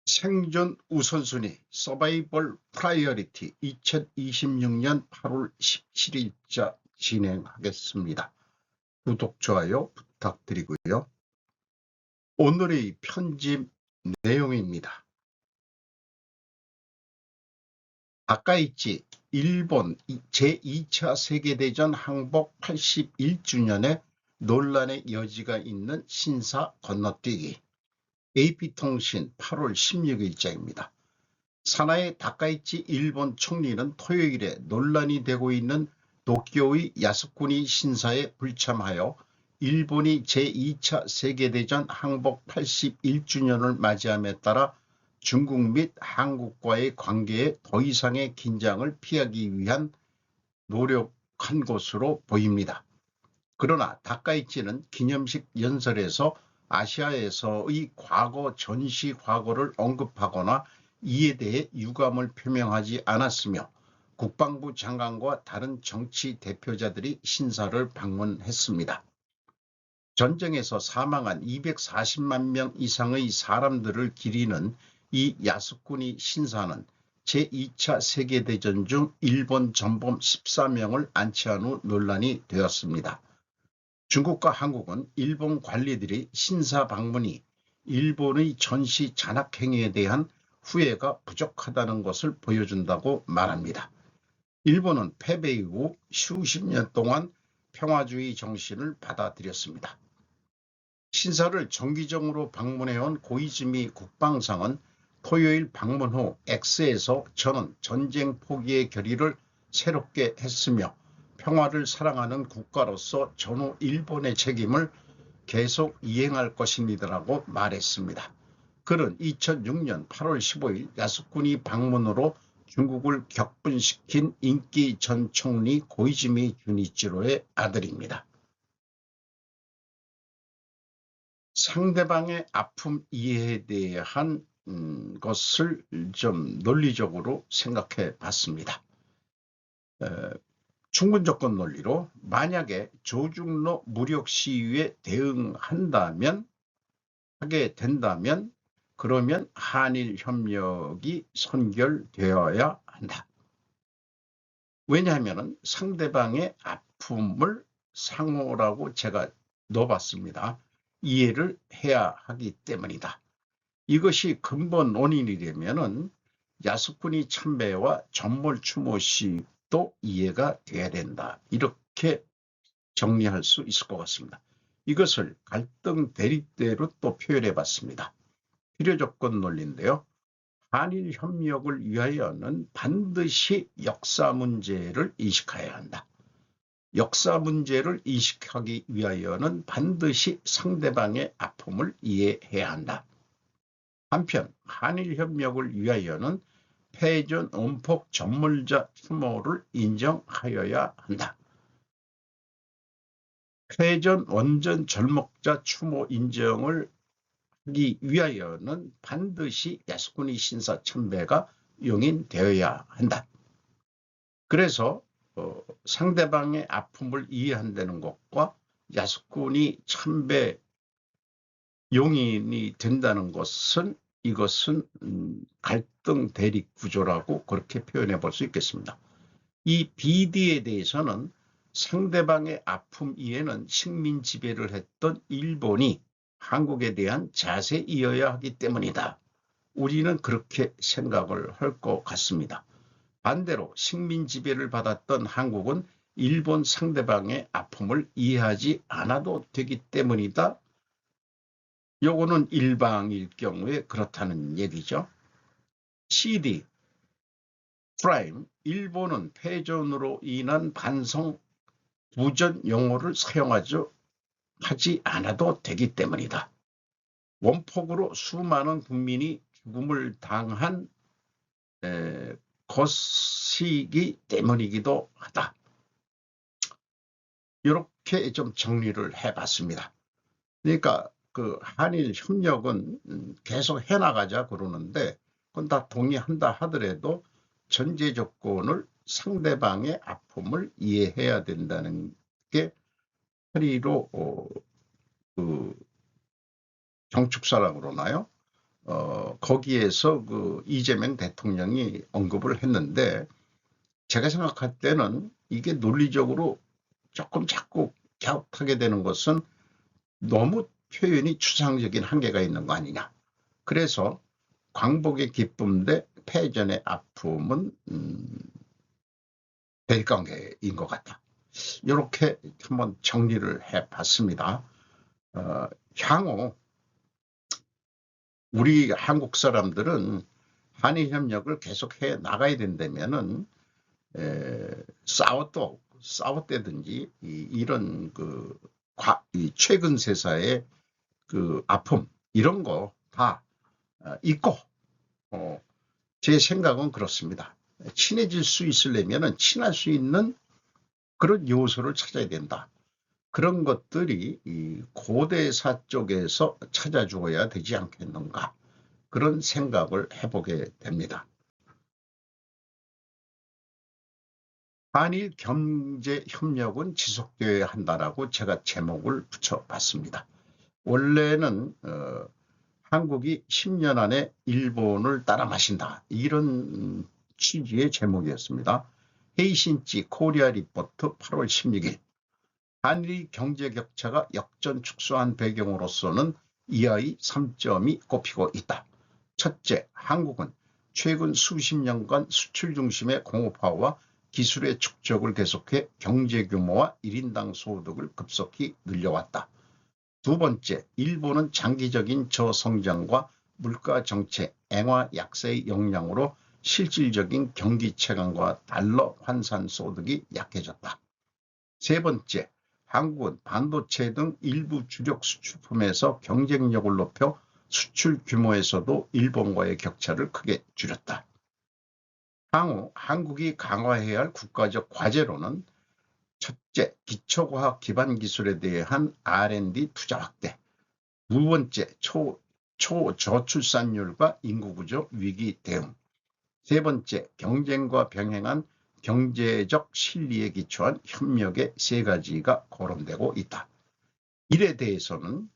생존 우선순위 서바이벌 프라이어리티 2026년 8월 17일자 진행하겠습니다. 구독, 좋아요 부탁드리고요. 오늘의 편집 내용입니다. 다카이치 일본 제2차 세계대전 항복 81주년에 논란의 여지가 있는 신사 건너뛰기. AP통신 8월 16일자입니다. 사나이 다카이치 일본 총리는 토요일에 논란이 되고 있는 도쿄의 야스쿠니 신사에 불참하여 일본이 제2차 세계대전 항복 81주년을 맞이함에 따라 중국 및 한국과의 관계에 더 이상의 긴장을 피하기 위한 노력한 것으로 보입니다. 그러나 다카이치는 기념식 연설에서 아시아에서의 과거 전시 과거를 언급하거나 이에 대해 유감을 표명하지 않았으며 국방부 장관과 다른 정치 대표자들이 신사를 방문했습니다. 전쟁에서 사망한 240만 명 이상의 사람들을 기리는 이 야스쿠니 신사는 제2차 세계대전 중 일본 전범 14명을 안치한 후 논란이 되었습니다. 중국과 한국은 일본 관리들이 신사 방문이 일본의 전시 잔악 행위에 대한 후회가 부족하다는 것을 보여준다고 말합니다. 일본은 패배 이후 수십 년 동안 평화주의 정신을 받아들였습니다. 신사를 정기적으로 방문해온 고이즈미 국방상은 토요일 방문 후 X에서 저는 전쟁 포기의 결의를 새롭게 했으며 평화를 사랑하는 국가로서 전후 일본의 책임을 계속 이행할 것입니다라고 말했습니다. 그는 2006년 8월 15일 야스쿠니 방문으로 중국을 격분시킨 인기 전 총리 고이즈미 주니치로의 아들입니다. 상대방의 아픔 이해에 대한 것을 좀 논리적으로 생각해 봤습니다. 충분 조건 논리로 만약에 조중로 무력 시위에 하게 된다면 그러면 한일 협력이 선결되어야 한다. 왜냐하면 상대방의 아픔을 상호라고 제가 넣어봤습니다. 이해를 해야 하기 때문이다. 이것이 근본 원인이라면 야스쿠니 참배와 전몰 추모식도 이해가 돼야 된다. 이렇게 정리할 수 있을 것 같습니다. 이것을 갈등 대립대로 또 표현해 봤습니다. 필요조건 논리인데요. 한일 협력을 위하여는 반드시 역사 문제를 인식해야 한다. 역사 문제를 인식하기 위하여는 반드시 상대방의 아픔을 이해해야 한다. 한편 한일 협력을 위하여는 패전 원폭 전몰자 추모를 인정하여야 한다. 패전 원전 절목자 추모 인정을 하기 위하여는 반드시 야스쿠니 신사 참배가 용인되어야 한다. 그래서 상대방의 아픔을 이해한다는 것과 야스쿠니 참배 용인이 된다는 것은 이것은 갈등 대립 구조라고 그렇게 표현해 볼 수 있겠습니다. 이 비디에 대해서는 상대방의 아픔 이해는 식민 지배를 했던 일본이 한국에 대한 자세이어야 하기 때문이다. 우리는 그렇게 생각을 할 것 같습니다. 반대로 식민 지배를 받았던 한국은 일본 상대방의 아픔을 이해하지 않아도 되기 때문이다. 요거는 일방일 경우에 그렇다는 얘기죠. CD 프라임 일본은 패전으로 인한 반성 부전 용어를 하지 않아도 되기 때문이다. 원폭으로 수많은 국민이 죽음을 당한 것이기 때문이기도 하다. 이렇게 좀 정리를 해봤습니다. 그러니까 그 한일 협력은 계속 해나가자 그러는데 그건 다 동의한다 하더라도 전제 조건을 상대방의 아픔을 이해해야 된다는 게 허리로 그 정축사라고 그러나요? 거기에서 그 이재명 대통령이 언급을 했는데, 제가 생각할 때는 이게 논리적으로 조금 자꾸 갸웃하게 되는 것은 너무 표현이 추상적인 한계가 있는 거 아니냐. 그래서 광복의 기쁨 대 패전의 아픔은 대관계인 것 같다. 이렇게 한번 정리를 해봤습니다. 향후 우리 한국 사람들은 한일협력을 계속해 나가야 된다면은 싸웠다든지 이런 이 최근 세사의 그 아픔 이런 거 다 있고, 제 생각은 그렇습니다. 친해질 수 있으려면은 친할 수 있는 그런 요소를 찾아야 된다. 그런 것들이 이 고대사 쪽에서 찾아주어야 되지 않겠는가, 그런 생각을 해보게 됩니다. 한일 경제 협력은 지속되어야 한다라고 제가 제목을 붙여봤습니다. 원래는 한국이 10년 안에 일본을 따라 마신다, 이런 취지의 제목이었습니다. 헤이신치 코리아 리포트 8월 16일. 한일 경제 격차가 역전 축소한 배경으로서는 이하의 3점이 꼽히고 있다. 첫째, 한국은 최근 수십 년간 수출 중심의 공업화와 기술의 축적을 계속해 경제 규모와 1인당 소득을 급속히 늘려왔다. 두 번째, 일본은 장기적인 저성장과 물가 정책, 엔화 약세의 영향으로 실질적인 경기 체감과 달러 환산 소득이 약해졌다. 세 번째, 한국은 반도체 등 일부 주력 수출품에서 경쟁력을 높여 수출 규모에서도 일본과의 격차를 크게 줄였다. 향후 한국이 강화해야 할 국가적 과제로는 첫째, 기초과학 기반 기술에 대한 R&D 투자 확대. 두 번째, 초저출산율과 인구구조 위기 대응. 세 번째, 경쟁과 병행한 경제적 실리에 기초한 협력의 세 가지가 거론되고 있다. 이에 대해서는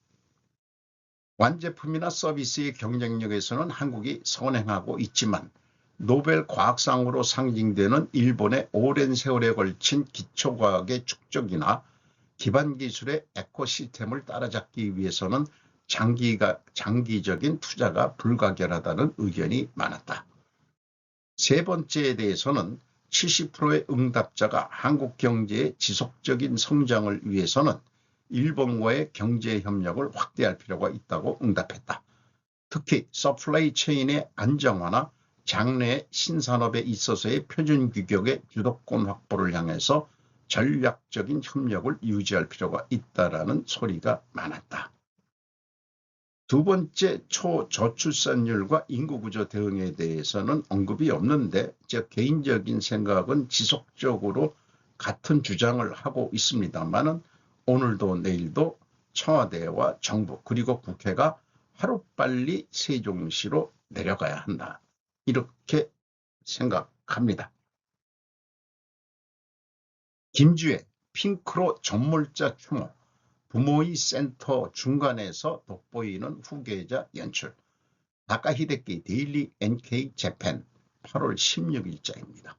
완제품이나 서비스의 경쟁력에서는 한국이 선행하고 있지만, 노벨 과학상으로 상징되는 일본의 오랜 세월에 걸친 기초과학의 축적이나 기반기술의 에코시스템을 따라잡기 위해서는 장기적인 투자가 불가결하다는 의견이 많았다. 세 번째에 대해서는 70%의 응답자가 한국 경제의 지속적인 성장을 위해서는 일본과의 경제협력을 확대할 필요가 있다고 응답했다. 특히 서플라이 체인의 안정화나 장래 신산업에 있어서의 표준 규격의 주도권 확보를 향해서 전략적인 협력을 유지할 필요가 있다라는 소리가 많았다. 두 번째, 초저출산율과 인구구조 대응에 대해서는 언급이 없는데, 제 개인적인 생각은 지속적으로 같은 주장을 하고 있습니다만은, 오늘도 내일도 청와대와 정부 그리고 국회가 하루빨리 세종시로 내려가야 한다, 이렇게 생각합니다. 김주혜 핑크로 전몰자 추모, 부모의 센터 중간에서 돋보이는 후계자 연출. 다카 히데키 데일리 NK 재팬 8월 16일자입니다.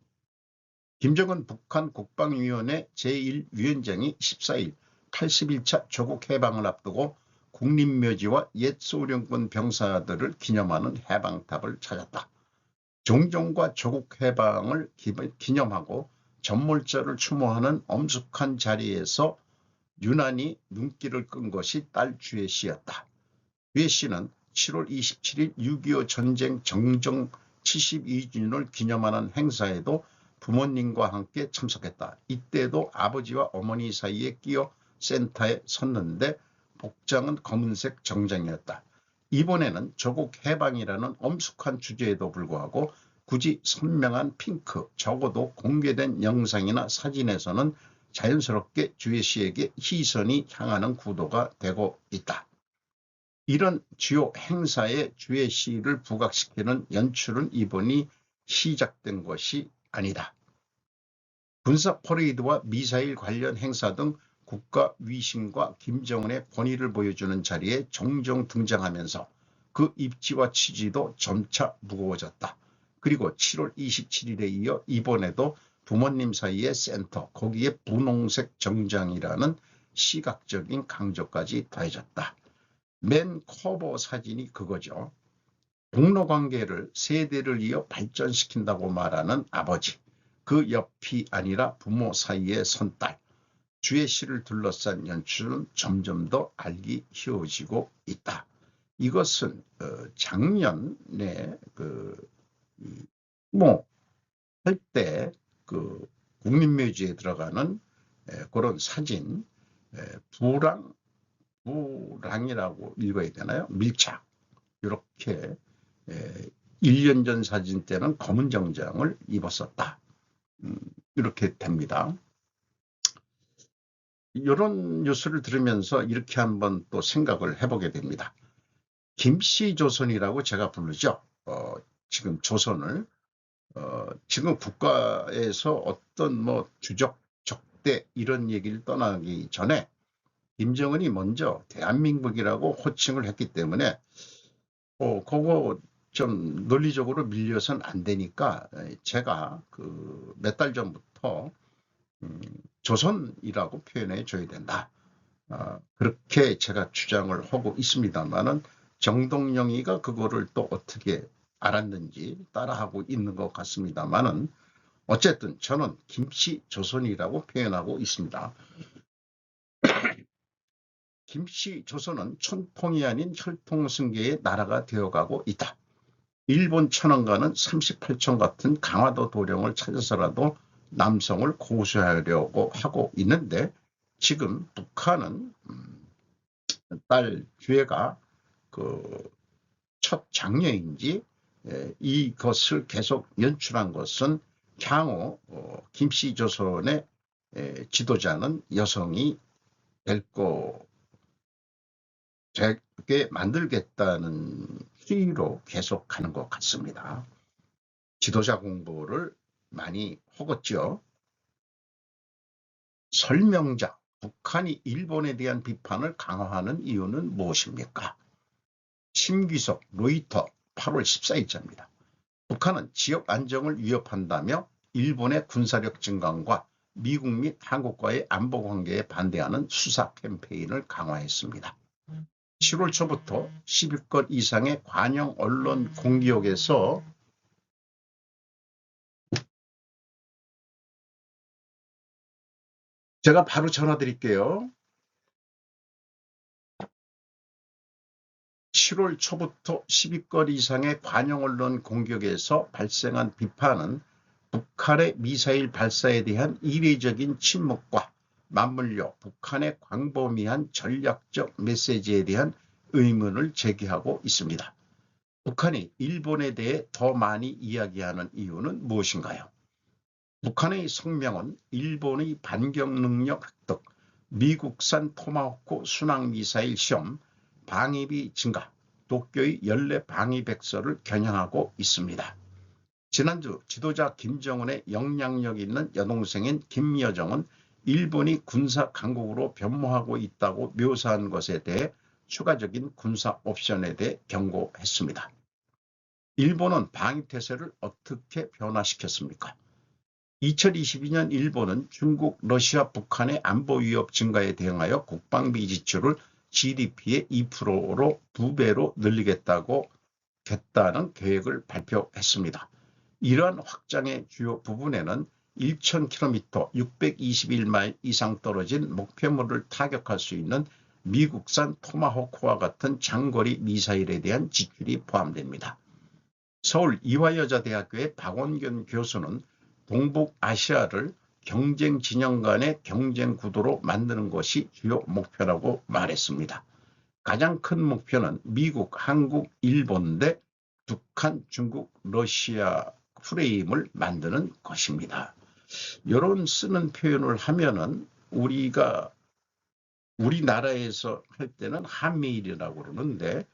김정은 북한 국방위원회 제1위원장이 14일 81차 조국 해방을 앞두고 국립묘지와 옛 소련군 병사들을 기념하는 해방탑을 찾았다. 종종과 조국 해방을 기념하고 전몰자를 추모하는 엄숙한 자리에서 유난히 눈길을 끈 것이 딸 주혜 씨였다. 주혜 씨는 7월 27일 6.25 전쟁 정정 72주년을 기념하는 행사에도 부모님과 함께 참석했다. 이때도 아버지와 어머니 사이에 끼어 센터에 섰는데 복장은 검은색 정장이었다. 이번에는 조국 해방이라는 엄숙한 주제에도 불구하고 굳이 선명한 핑크, 적어도 공개된 영상이나 사진에서는 자연스럽게 주혜 씨에게 시선이 향하는 구도가 되고 있다. 이런 주요 행사에 주혜 씨를 부각시키는 연출은 이번이 시작된 것이 아니다. 군사 퍼레이드와 미사일 관련 행사 등 국가 위신과 김정은의 권위를 보여주는 자리에 종종 등장하면서 그 입지와 취지도 점차 무거워졌다. 그리고 7월 27일에 이어 이번에도 부모님 사이의 센터, 거기에 분홍색 정장이라는 시각적인 강조까지 더해졌다. 맨 커버 사진이 그거죠. 동로관계를 세대를 이어 발전시킨다고 말하는 아버지, 그 옆이 아니라 부모 사이의 손딸, 주의 씨를 둘러싼 연출은 점점 더 알기 쉬워지고 있다. 이것은 작년에 할 때 국립묘지에 들어가는 그런 사진, 부랑이라고 읽어야 되나요? 밀착. 이렇게 1년 전 사진 때는 검은 정장을 입었었다. 이렇게 됩니다. 이런 뉴스를 들으면서 이렇게 한번 또 생각을 해보게 됩니다. 김씨조선이라고 제가 부르죠. 지금 조선을 지금 국가에서 어떤 주적, 적대 이런 얘기를 떠나기 전에 김정은이 먼저 대한민국이라고 호칭을 했기 때문에 그거 좀 논리적으로 밀려서는 안 되니까 제가 몇 달 전부터 조선이라고 표현해 줘야 된다. 그렇게 제가 주장을 하고 있습니다만은 정동영이가 그거를 또 어떻게 알았는지 따라하고 있는 것 같습니다만은 어쨌든 저는 김씨조선이라고 표현하고 있습니다. 김씨조선은 촌통이 아닌 혈통승계의 나라가 되어가고 있다. 일본 천황가는 38촌 같은 강화도 도령을 찾아서라도 남성을 고수하려고 하고 있는데 지금 북한은 딸 주애가 첫 장녀인지 이것을 계속 연출한 것은 향후 김씨조선의 지도자는 여성이 되게 만들겠다는 추이로 계속 가는 것 같습니다. 지도자 공부를 많이 하겠죠. 설명자, 북한이 일본에 대한 비판을 강화하는 이유는 무엇입니까? 심귀석, 로이터 8월 14일자입니다. 북한은 지역 안정을 위협한다며 일본의 군사력 증강과 미국 및 한국과의 안보 관계에 반대하는 수사 캠페인을 강화했습니다. 7월 초부터 10건 이상의 관영 언론 공기업에서 제가 바로 전화 드릴게요. 7월 초부터 10건 이상의 관영 언론 공격에서 발생한 비판은 북한의 미사일 발사에 대한 이례적인 침묵과 맞물려 북한의 광범위한 전략적 메시지에 대한 의문을 제기하고 있습니다. 북한이 일본에 대해 더 많이 이야기하는 이유는 무엇인가요? 북한의 성명은 일본의 반격 능력 획득, 미국산 토마호크 순항미사일 시험, 방위비 증가, 도쿄의 연례 방위백서를 겨냥하고 있습니다. 지난주 지도자 김정은의 영향력 있는 여동생인 김여정은 일본이 군사 강국으로 변모하고 있다고 묘사한 것에 대해 추가적인 군사 옵션에 대해 경고했습니다. 일본은 방위태세를 어떻게 변화시켰습니까? 2022년 일본은 중국, 러시아, 북한의 안보 위협 증가에 대응하여 국방비 지출을 GDP의 2%로 2배로 늘리겠다는 계획을 발표했습니다. 이러한 확장의 주요 부분에는 1,000km 621마일 이상 떨어진 목표물을 타격할 수 있는 미국산 토마호크와 같은 장거리 미사일에 대한 지출이 포함됩니다. 서울 이화여자대학교의 박원균 교수는 동북아시아를 경쟁 진영 간의 경쟁 구도로 만드는 것이 주요 목표라고 말했습니다. 가장 큰 목표는 미국, 한국, 일본 대 북한, 중국, 러시아 프레임을 만드는 것입니다. 이런 쓰는 표현을 하면은 우리나라에서 할 때는 한미일이라고 그러는데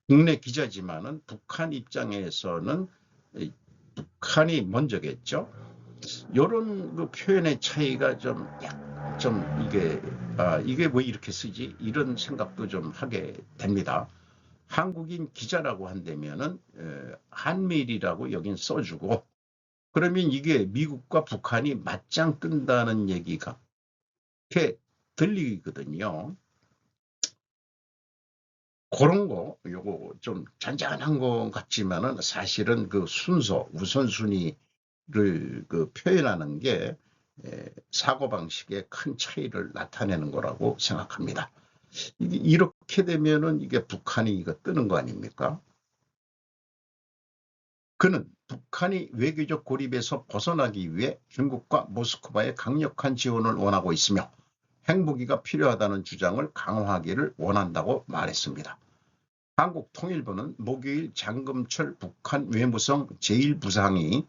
국내 기자지만은 북한 입장에서는 북한이 먼저겠죠. 이런 표현의 차이가 좀 이게 이게 왜 이렇게 쓰지? 이런 생각도 좀 하게 됩니다. 한국인 기자라고 한다면은 한미일이라고 여긴 써주고, 그러면 이게 미국과 북한이 맞짱 뜬다는 얘기가 이렇게 들리거든요. 그런 거, 요거 좀 잔잔한 것 같지만은 사실은 그 순서, 우선순위를 그 표현하는 게 사고방식에 큰 차이를 나타내는 거라고 생각합니다. 이렇게 되면은 이게 북한이 이거 뜨는 거 아닙니까? 그는 북한이 외교적 고립에서 벗어나기 위해 중국과 모스크바의 강력한 지원을 원하고 있으며 핵무기가 필요하다는 주장을 강화하기를 원한다고 말했습니다. 한국통일부는 목요일 장금철 북한 외무성 제1부상이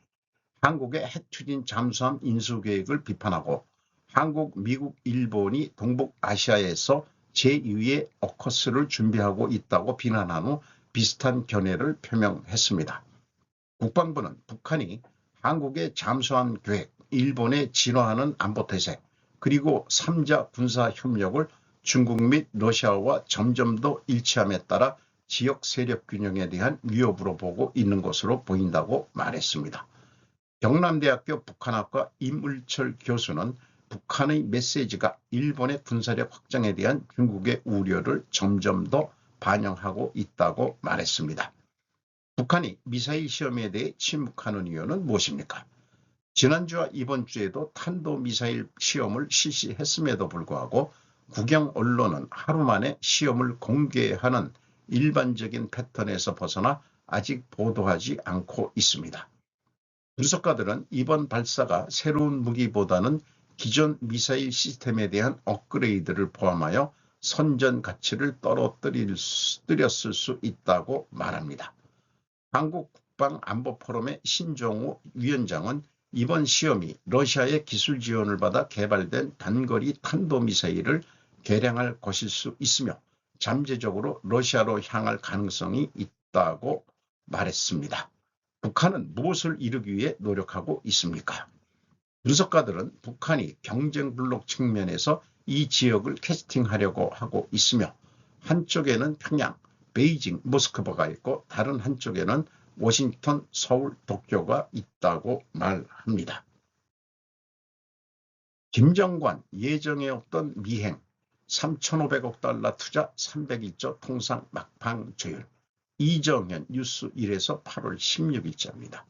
한국의 핵추진 잠수함 인수계획을 비판하고 한국, 미국, 일본이 동북아시아에서 제2의 어커스를 준비하고 있다고 비난한 후 비슷한 견해를 표명했습니다. 국방부는 북한이 한국의 잠수함 계획, 일본의 진화하는 안보태세, 그리고 3자 군사협력을 중국 및 러시아와 점점 더 일치함에 따라 지역 세력 균형에 대한 위협으로 보고 있는 것으로 보인다고 말했습니다. 경남대학교 북한학과 임을철 교수는 북한의 메시지가 일본의 군사력 확장에 대한 중국의 우려를 점점 더 반영하고 있다고 말했습니다. 북한이 미사일 시험에 대해 침묵하는 이유는 무엇입니까? 지난주와 이번 주에도 탄도미사일 시험을 실시했음에도 불구하고 국영 언론은 하루 만에 시험을 공개하는 일반적인 패턴에서 벗어나 아직 보도하지 않고 있습니다. 분석가들은 이번 발사가 새로운 무기보다는 기존 미사일 시스템에 대한 업그레이드를 포함하여 선전 가치를 떨어뜨렸을 수 있다고 말합니다. 한국국방안보포럼의 신종우 위원장은 이번 시험이 러시아의 기술 지원을 받아 개발된 단거리 탄도미사일을 개량할 것일 수 있으며 잠재적으로 러시아로 향할 가능성이 있다고 말했습니다. 북한은 무엇을 이루기 위해 노력하고 있습니까? 분석가들은 북한이 경쟁 블록 측면에서 이 지역을 캐스팅하려고 하고 있으며 한쪽에는 평양, 베이징, 모스크바가 있고 다른 한쪽에는 워싱턴, 서울, 도쿄가 있다고 말합니다. 김정관 예정에 없던 미행 3,500억 달러 투자 301조 통상 막판 조율. 이정현 뉴스 1에서 8월 16일자입니다.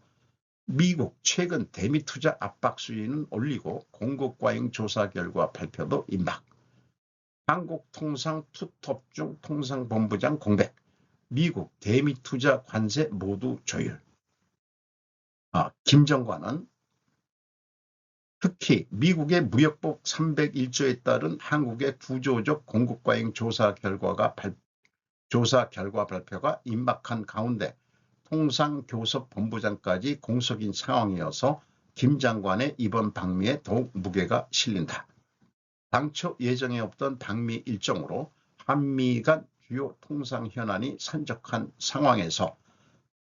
미국 최근 대미 투자 압박 수위는 올리고 공급 과잉 조사 결과 발표도 임박. 한국통상투톱중 통상본부장 공백. 미국 대미 투자 관세 모두 조율. 김정관은 특히 미국의 무역복 301조에 따른 한국의 구조적 공급 과잉 조사 결과 발표가 임박한 가운데 통상교섭본부장까지 공석인 상황이어서 김 장관의 이번 방미에 더욱 무게가 실린다. 당초 예정에 없던 방미 일정으로 한미 간 주요 통상 현안이 산적한 상황에서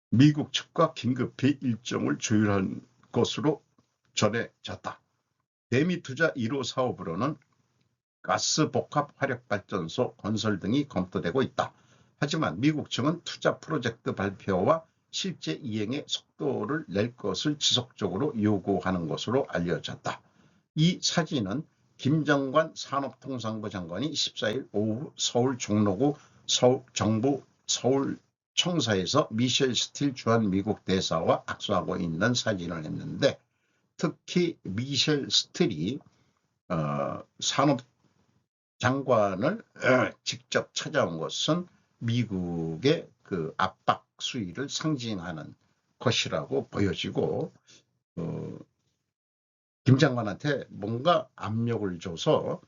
미국 측과 긴급히 일정을 조율한 것으로 전해졌다. 대미 투자 1호 사업으로는 가스복합화력발전소 건설 등이 검토되고 있다. 하지만 미국 측은 투자 프로젝트 발표와 실제 이행의 속도를 낼 것을 지속적으로 요구하는 것으로 알려졌다. 이 사진은 김정관 산업통상부 장관이 14일 오후 서울 종로구 정부 서울청사에서 미셸 스틸 주한 미국 대사와 악수하고 있는 사진을 했는데, 특히 미셸 스틸이 산업장관을 직접 찾아온 것은 미국의 그 압박 수위를 상징하는 것이라고 보여지고, 김 장관한테 뭔가 압력을 줘서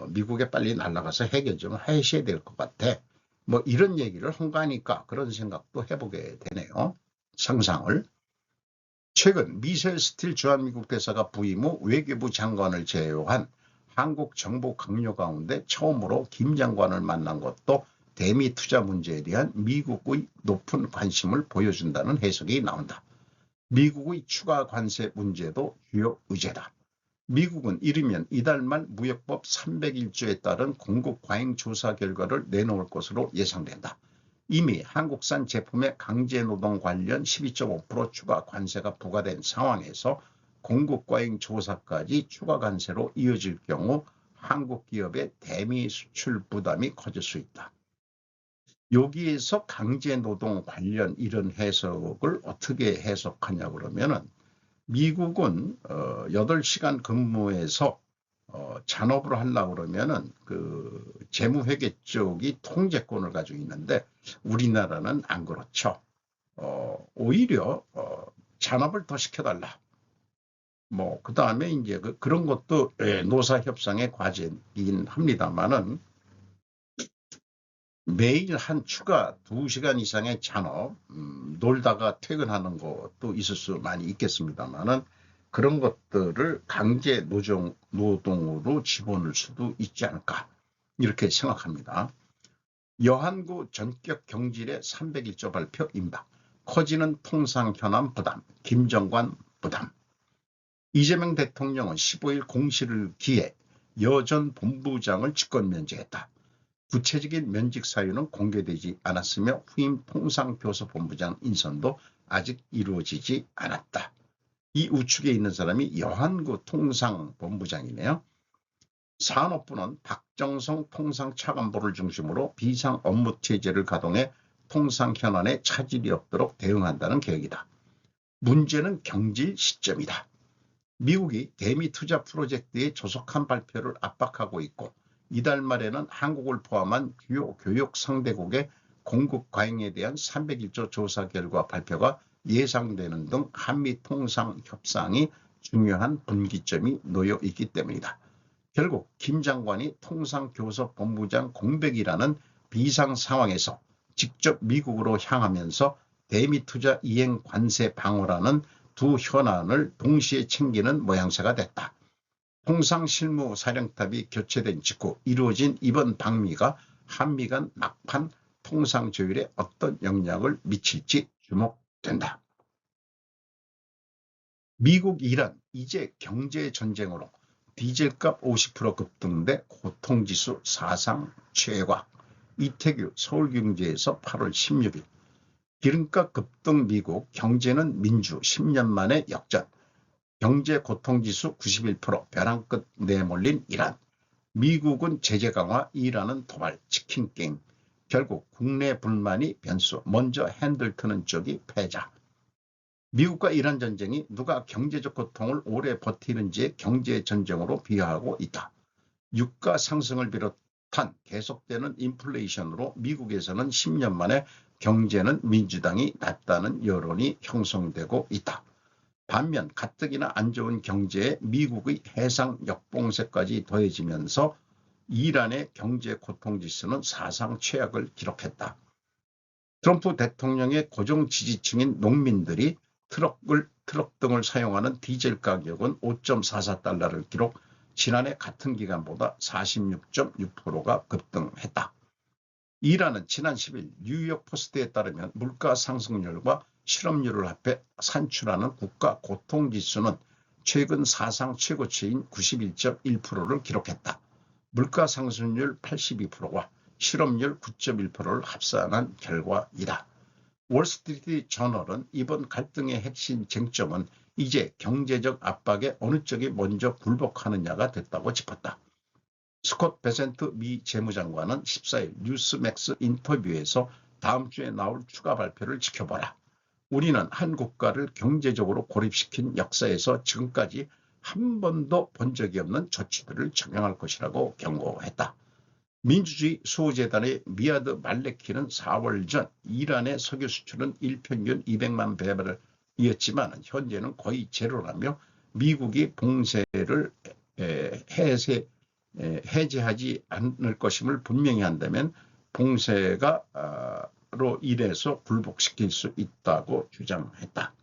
미국에 빨리 날아가서 해결 좀 하셔야 될 것 같아. 뭐 이런 얘기를 한 거니까 그런 생각도 해보게 되네요. 상상을. 최근 미셸 스틸 주한미국 대사가 부임 후 외교부 장관을 제외한 한국 정부 강요 가운데 처음으로 김 장관을 만난 것도 대미 투자 문제에 대한 미국의 높은 관심을 보여준다는 해석이 나온다. 미국의 추가 관세 문제도 주요 의제다. 미국은 이르면 이달 말 무역법 301조에 따른 공급 과잉 조사 결과를 내놓을 것으로 예상된다. 이미 한국산 제품의 강제노동 관련 12.5% 추가 관세가 부과된 상황에서 공급 과잉 조사까지 추가 관세로 이어질 경우 한국 기업의 대미 수출 부담이 커질 수 있다. 여기에서 강제노동 관련 이런 해석을 어떻게 해석하냐 그러면은 미국은 8시간 근무에서 잔업을 하려고 그러면은 그 재무회계 쪽이 통제권을 가지고 있는데 우리나라는 안 그렇죠. 오히려 잔업을 더 시켜달라. 뭐 그 다음에 이제 그런 것도 노사협상의 과제이긴 합니다만은 매일 한 추가 2시간 이상의 잔업, 놀다가 퇴근하는 것도 있을 수 많이 있겠습니다만은 그런 것들을 강제 노동으로 집어넣을 수도 있지 않을까 이렇게 생각합니다. 여한구 전격 경질의 301조 발표 임박, 커지는 통상 현안 부담, 김정관 부담. 이재명 대통령은 15일 공시를 기해 여 전 본부장을 직권 면제했다. 구체적인 면직 사유는 공개되지 않았으며 후임 통상교섭본부장 인선도 아직 이루어지지 않았다. 이 우측에 있는 사람이 여한구 통상본부장이네요. 산업부는 박정성 통상차관보를 중심으로 비상 업무 체제를 가동해 통상 현안에 차질이 없도록 대응한다는 계획이다. 문제는 경질 시점이다. 미국이 대미 투자 프로젝트의 조속한 발표를 압박하고 있고 이달 말에는 한국을 포함한 주요 교육 상대국의 공급 과잉에 대한 301조 조사 결과 발표가 예상되는 등 한미 통상 협상이 중요한 분기점이 놓여 있기 때문이다. 결국 김 장관이 통상교섭본부장 공백이라는 비상 상황에서 직접 미국으로 향하면서 대미 투자 이행 관세 방어라는 두 현안을 동시에 챙기는 모양새가 됐다. 통상실무사령탑이 교체된 직후 이루어진 이번 방미가 한미 간 막판 통상조율에 어떤 영향을 미칠지 주목된다. 미국 이란 이제 경제전쟁으로 디젤값 50% 급등돼 고통지수 사상 최과. 이태규 서울경제에서 8월 16일. 기름값 급등 미국, 경제는 민주 10년 만에 역전. 경제 고통지수 91%, 벼랑 끝 내몰린 이란. 미국은 제재 강화, 이란은 도발, 치킨 게임. 결국 국내 불만이 변수, 먼저 핸들 트는 쪽이 패자. 미국과 이란 전쟁이 누가 경제적 고통을 오래 버티는지의 경제전쟁으로 비하하고 있다. 유가 상승을 비롯한 계속되는 인플레이션으로 미국에서는 10년 만에 경제는 민주당이 낫다는 여론이 형성되고 있다. 반면 가뜩이나 안 좋은 경제에 미국의 해상 역봉쇄까지 더해지면서 이란의 경제 고통지수는 사상 최악을 기록했다. 트럼프 대통령의 고정 지지층인 농민들이 트럭 등을 사용하는 디젤 가격은 5.44달러를 기록, 지난해 같은 기간보다 46.6%가 급등했다. 이란은 지난 10일 뉴욕 포스트에 따르면 물가 상승률과 실업률을 합해 산출하는 국가 고통지수는 최근 사상 최고치인 91.1%를 기록했다. 물가 상승률 82%와 실업률 9.1%를 합산한 결과이다. 월스트리트 저널은 이번 갈등의 핵심 쟁점은 이제 경제적 압박에 어느 쪽이 먼저 굴복하느냐가 됐다고 짚었다. 스콧 베센트 미 재무장관은 14일 뉴스맥스 인터뷰에서 다음 주에 나올 추가 발표를 지켜보라. 우리는 한 국가를 경제적으로 고립시킨 역사에서 지금까지 한 번도 본 적이 없는 조치들을 적용할 것이라고 경고했다. 민주주의 수호재단의 미아드 말레키는 4월 전 이란의 석유 수출은 일평균 200만 배럴이었지만 현재는 거의 제로라며 미국이 봉쇄를 해제하지 않을 것임을 분명히 한다면 봉쇄로 인해서 굴복시킬 수 있다고 주장했다.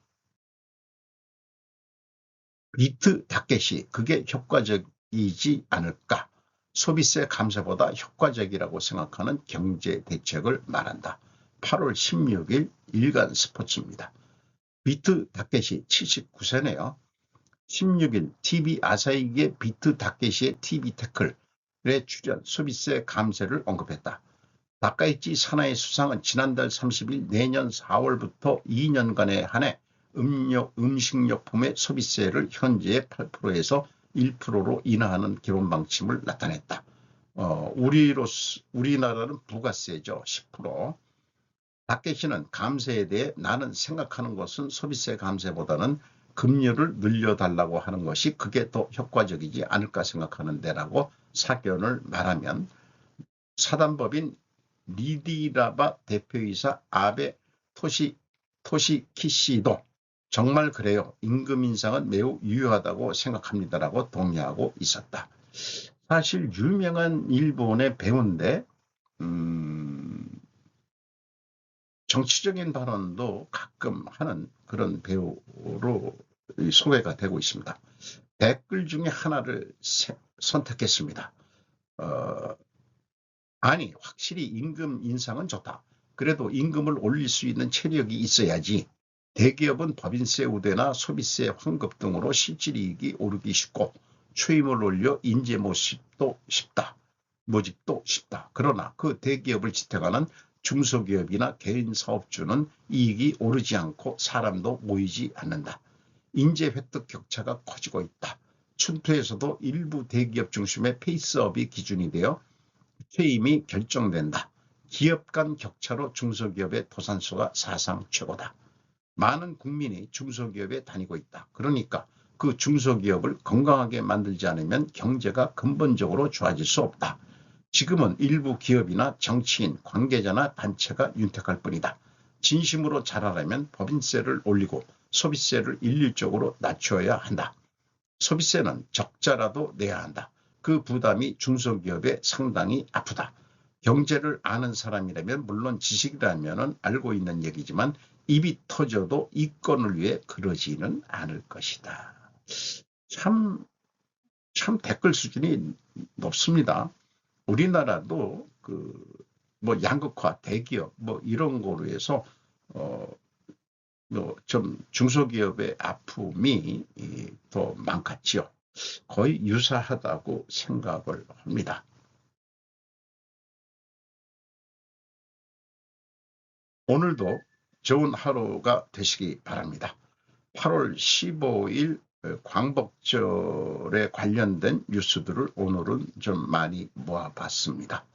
비트 타켓이 그게 효과적이지 않을까? 소비세 감세보다 효과적이라고 생각하는 경제 대책을 말한다. 8월 16일 일간 스포츠입니다. 비트 타켓이 79세네요. 16일 TV 아사히의 비트 다케시의 TV 태클에 출연 소비세 감세를 언급했다. 다카이치 사나이 수상은 지난달 30일 내년 4월부터 2년간에 한해 음식료품의 소비세를 현재의 8%에서 1%로 인하하는 기본 방침을 나타냈다. 우리나라는 부가세죠. 10%. 다케시는 감세에 대해 나는 생각하는 것은 소비세 감세보다는 금리를 늘려달라고 하는 것이 그게 더 효과적이지 않을까 생각하는데 라고 사견을 말하면 사단법인 리디라바 대표이사 아베 토시키시도 정말 그래요. 임금 인상은 매우 유효하다고 생각합니다라고 동의하고 있었다. 사실 유명한 일본의 배우인데 정치적인 발언도 가끔 하는 그런 배우로 소개가 되고 있습니다. 댓글 중에 하나를 선택했습니다. 아니, 확실히 임금 인상은 좋다. 그래도 임금을 올릴 수 있는 체력이 있어야지. 대기업은 법인세 우대나 소비세 환급 등으로 실질이익이 오르기 쉽고 초임을 올려 인재 모집도 쉽다. 그러나 그 대기업을 지탱하는 중소기업이나 개인 사업주는 이익이 오르지 않고 사람도 모이지 않는다. 인재 획득 격차가 커지고 있다. 춘투에서도 일부 대기업 중심의 페이스업이 기준이 되어 퇴임이 결정된다. 기업 간 격차로 중소기업의 도산수가 사상 최고다. 많은 국민이 중소기업에 다니고 있다. 그러니까 그 중소기업을 건강하게 만들지 않으면 경제가 근본적으로 좋아질 수 없다. 지금은 일부 기업이나 정치인, 관계자나 단체가 윤택할 뿐이다. 진심으로 잘하려면 법인세를 올리고 소비세를 일률적으로 낮춰야 한다. 소비세는 적자라도 내야 한다. 그 부담이 중소기업에 상당히 아프다. 경제를 아는 사람이라면 물론 지식이라면 알고 있는 얘기지만 입이 터져도 이권을 위해 그러지는 않을 것이다. 참 댓글 수준이 높습니다. 우리나라도 양극화, 대기업 이런 거로 해서 좀 중소기업의 아픔이 더 많겠지요. 거의 유사하다고 생각을 합니다. 오늘도 좋은 하루가 되시기 바랍니다. 8월 15일 광복절에 관련된 뉴스들을 오늘은 좀 많이 모아봤습니다.